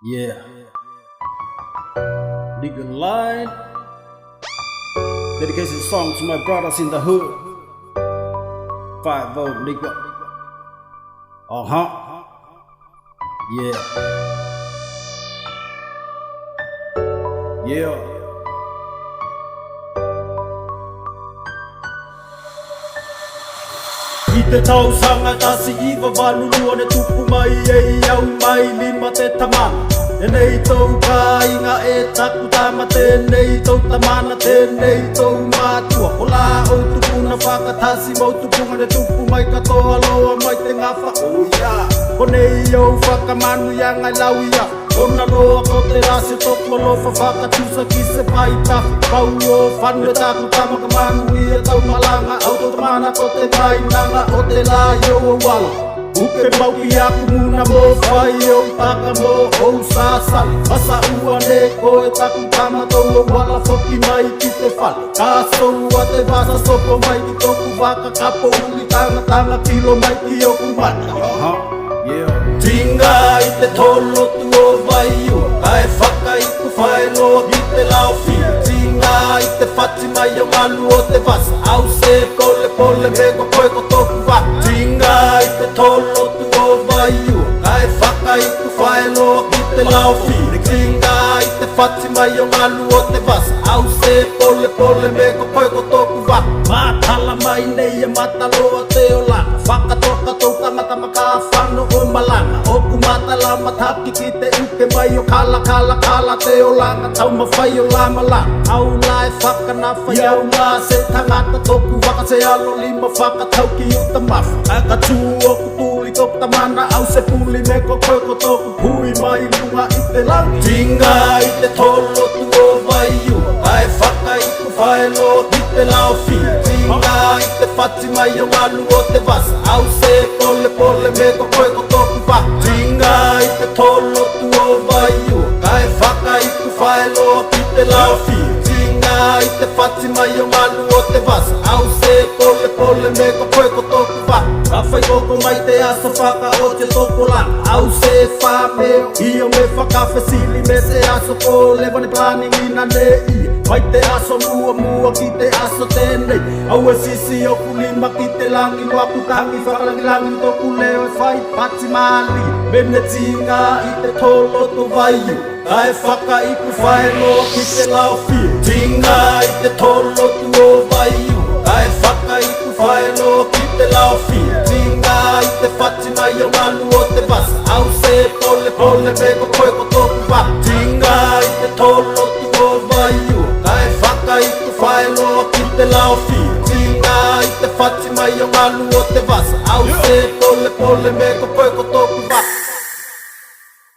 Yeah. Nigga line. Dedication song to my brothers in the hood. 5-0 nigga. Yeah. Yeah. Ite tau sanga tasi iwa valulua ne tupu mai au mai lima te tamana. Tenei tau ka inga e taku tama tenei tau tamana tenei tau matua. O la o tupu na whakatasi mau tupunga ne tupu mai katoa loa mai te ngafa oia. O nei au whakamanu ia ngai lau ia. Ona loa ko te rase toko lofa whakatusa ki se pai tafu. Pau o whanu e taku tama ka manu ia tau malanga. Au tau tamana ko te mai nanga o te la yo o wala. Uke mau ki aku muna mo whai o taka mo o sasali. Masa ua ne ko e taku tama tau o wala whoki mai ki te whale. Ka soua te vasa sopo mai ki toku waka kapo uli tanga tanga kilo mai ki oku mata. Tinga i te tolo tu o vaiu. Kai whaka i ku whai loa ki te lao fia. Tinga i te whati mai o malu o te vasa. Au se pole pole me ko koe ko toku waka. Tinga i te tolo tu o vaiu. Kai whaka i ku whai loa ki te lao fia. Tinga i te whati mai o malu o te vasa. Au se pole pole me ko koe ko toku waka. Matala mai nei e mataloa te o lana. Whakatoka tau tangata maka whano o malanga. Oku matala mataki ki te uke mai o kala kala kala te o langa. Tau mawhai o la malanga. Au lai whakana whai au la se tangata toku waka se alo lima whakatau ki uta mawha. Aka tū oku tūli toku tamana au se puli me ko koe ko toku pui mai lunga i te langi. Tinga i te tolo tu o vaiu. Kai whaka i ku whae lo ki te lao fia. Tinga i te whati mai o malu o te vasa. Au se pole pole me ko koe ko toku waka. Tinga i te tolo tu o vaiu. Kai whaka i ku whae lo ki te lao fia. Tinga i te whati mai o malu o te vasa. Au se pole pole me ko koe ko toku waka. Ka whai koko mai te aso whaka o te toko langa. Au se wha meo io me whakawhesili me te aso ko levane planning ina ne ia. Mai te aso mua mua ki te aso tenei. Au e sisi o kulima ki te langi. Waku tangi whakalangi langi toku leo e whai pati mali. Mene tinga i te tolo to vaiu. Kai whaka i ku whae loa ki te lao fia. Tinga i te tolo tu o vaiu. Kai whaka i ku whae loa ki te lao fia. Tinga i te whati mai o malu o te vasa. Au se pole pole me ko koe ko toku waka. Tinga i te tolo tu o vaiu. Kai whaka i ku whae loa ki te lao fia. Tinga i te whati mai o malu o te vasa. Au se pole pole me ko koe ko toku waka.